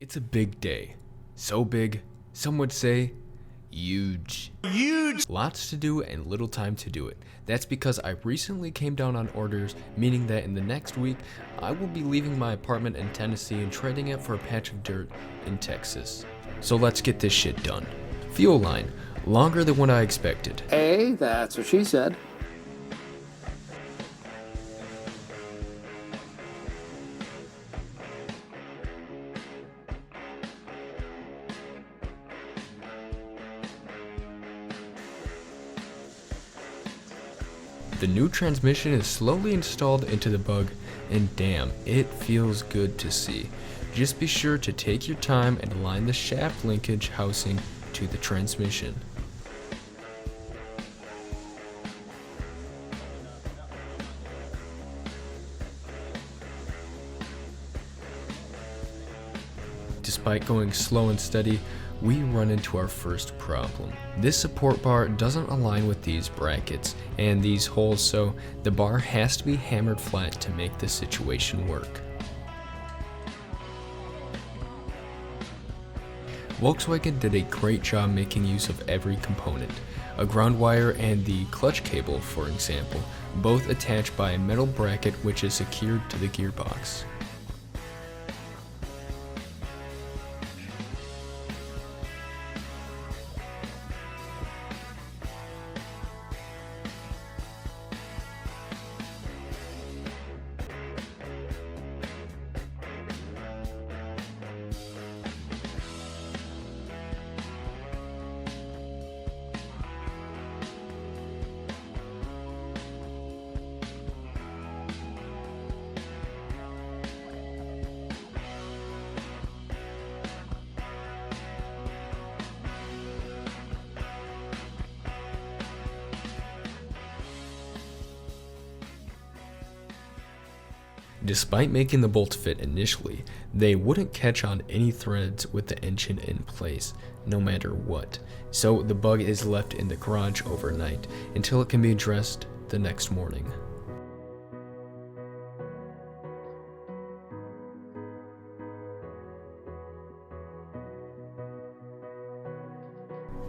It's a big day. So big, some would say, huge. Huge! Lots to do and little time to do it. That's because I recently came down on orders, meaning that in the next week, I will be leaving my apartment in Tennessee and trading it for a patch of dirt in Texas. So let's get this shit done. Fuel line, longer than what I expected. Hey, that's what she said. The new transmission is slowly installed into the bug, and damn, it feels good to see. Just be sure to take your time and align the shaft linkage housing to the transmission. Despite going slow and steady, we run into our first problem. This support bar doesn't align with these brackets and these holes, so the bar has to be hammered flat to make the situation work. Volkswagen did a great job making use of every component. A ground wire and the clutch cable, for example, both attached by a metal bracket which is secured to the gearbox. Despite making the bolts fit initially, they wouldn't catch on any threads with the engine in place, no matter what. So the bug is left in the garage overnight until it can be addressed the next morning.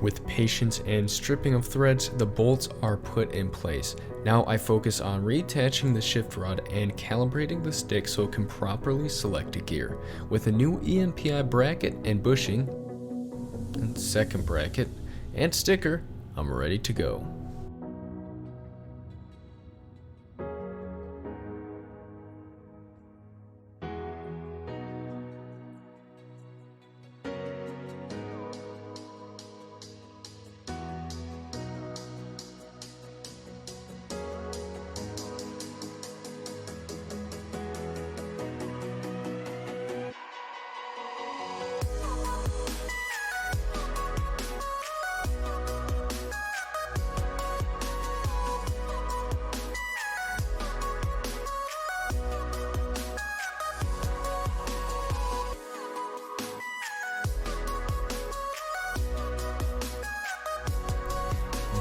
With patience and stripping of threads, the bolts are put in place. Now I focus on reattaching the shift rod and calibrating the stick so it can properly select a gear. With a new EMPI bracket and bushing, and second bracket, and sticker, I'm ready to go.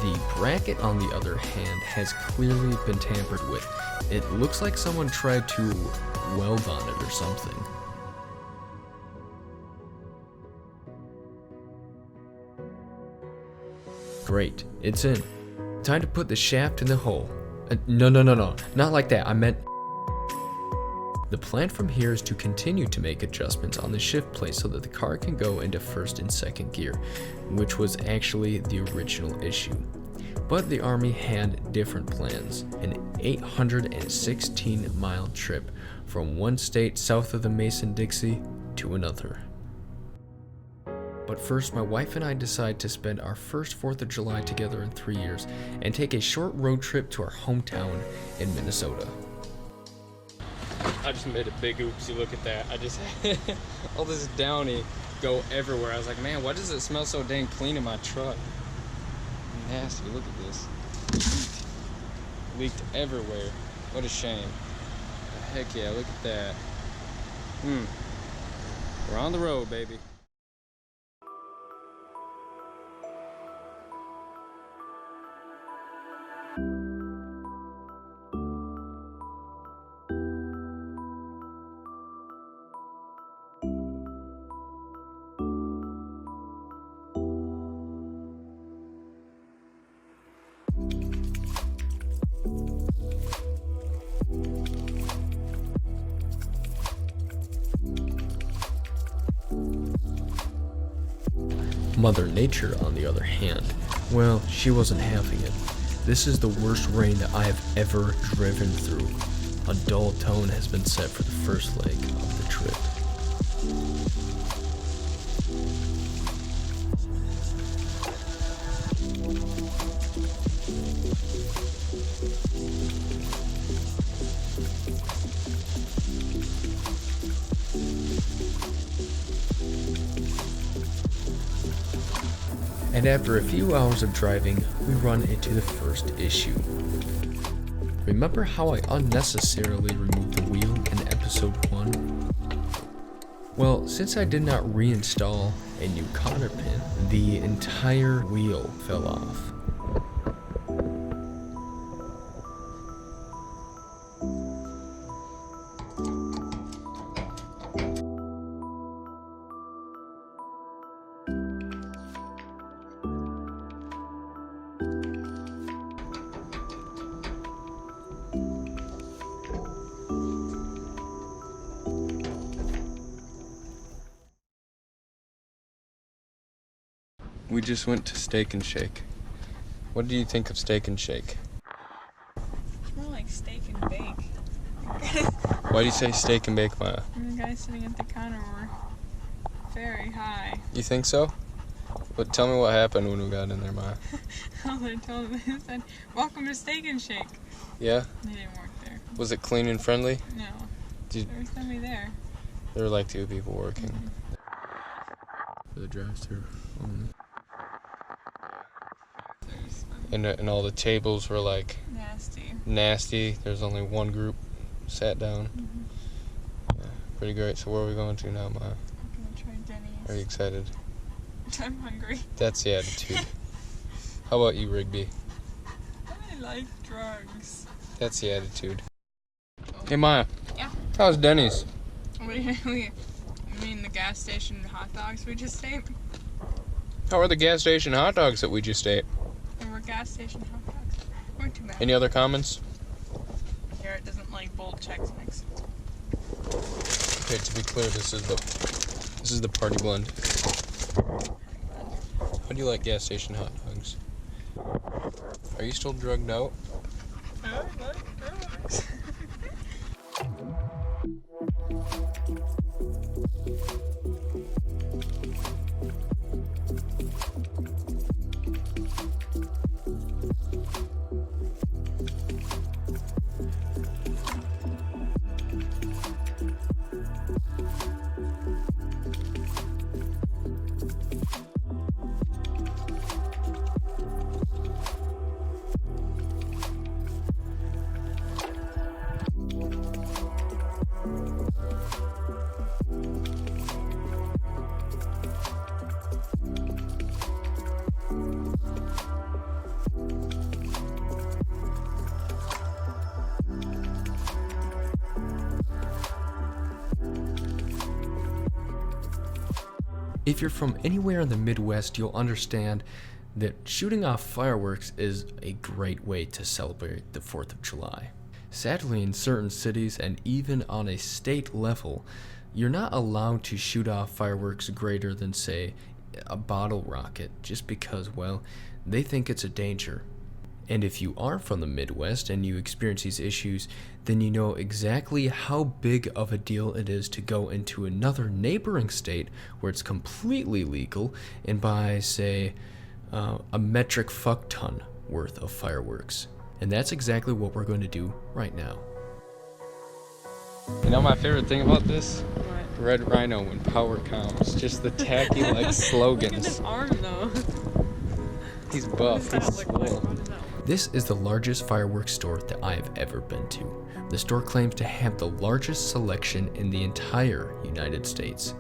The bracket, on the other hand, has clearly been tampered with. It looks like someone tried to weld on it or something. Great, it's in. Time to put the shaft in the hole. No, not like that, I meant... The plan from here is to continue to make adjustments on the shift plate so that the car can go into first and second gear, which was actually the original issue. But the Army had different plans, an 816-mile trip from one state south of the Mason-Dixie to another. But first, my wife and I decide to spend our first 4th of July together in 3 years and take a short road trip to our hometown in Minnesota. I just made a big oopsie, look at that. I just had all this Downy go everywhere. I was like, man, why does it smell so dang clean in my truck? Nasty, look at this. Leaked everywhere. What a shame. Heck yeah, look at that. We're on the road, baby. Mother Nature, on the other hand, well, she wasn't having it. This is the worst rain that I have ever driven through. A dull tone has been set for the first leg of the trip. And after a few hours of driving, we run into the first issue. Remember how I unnecessarily removed the wheel in episode 1? Well, since I did not reinstall a new cotter pin, the entire wheel fell off. We just went to Steak and Shake. What do you think of Steak and Shake? It's more like steak and bake. Why do you say steak and bake, Maya? The guys sitting at the counter were very high. You think so? But tell me what happened when we got in there, Maya. All they told them, they said, "Welcome to Steak and Shake." Yeah? They didn't work there. Was it clean and friendly? No. Did There was somebody there. there were like 2 people working. For the drive-thru only. And all the tables were like Nasty. nasty. There's only one group sat down. Yeah, pretty great. So where are we going to now, Maya? I'm gonna try Denny's. Are you excited? I'm hungry. That's the attitude. How about you, Rigby? I like drugs. That's the attitude. Hey, Maya. Yeah. How's Denny's? You mean the gas station hot dogs we just ate? How are the gas station hot dogs that we just ate? They were gas station hot dogs. Weren't too bad. Any other comments? Garrett doesn't like bold Chex Mix. Okay, to be clear, this is the party blend. How do you like gas station hot dogs? Are you still drugged out? I like drugs. If you're from anywhere in the Midwest, you'll understand that shooting off fireworks is a great way to celebrate the 4th of July. Sadly, in certain cities and even on a state level, you're not allowed to shoot off fireworks greater than, say, a bottle rocket just because, well, they think it's a danger. And if you are from the Midwest and you experience these issues, then you know exactly how big of a deal it is to go into another neighboring state where it's completely legal and buy, say, a metric fuck ton worth of fireworks. And that's exactly what we're going to do right now. You know my favorite thing about this? What? Red Rhino when power counts. Just the tacky like Look at slogans. his arm though. He's What buff. does that He's look like? swole. What does that look like? This is the largest fireworks store that I have ever been to. The store claims to have the largest selection in the entire United States.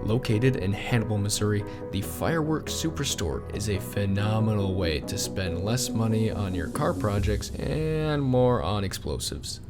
Located in Hannibal, Missouri, the Fireworks Superstore is a phenomenal way to spend less money on your car projects and more on explosives.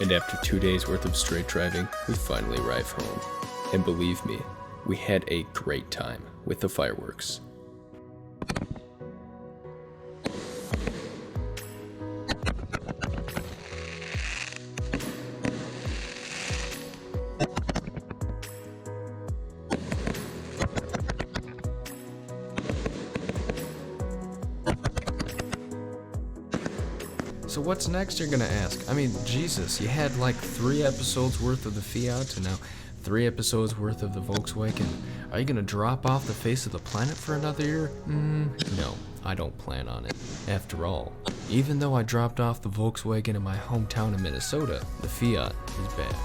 And after 2 days worth of straight driving, we finally arrived home. And believe me, we had a great time with the fireworks. So what's next, you're gonna ask? I mean, Jesus, you had like 3 episodes worth of the Fiat and now 3 episodes worth of the Volkswagen. Are you gonna drop off the face of the planet for another year? No, I don't plan on it. After all, even though I dropped off the Volkswagen in my hometown of Minnesota, the Fiat is back.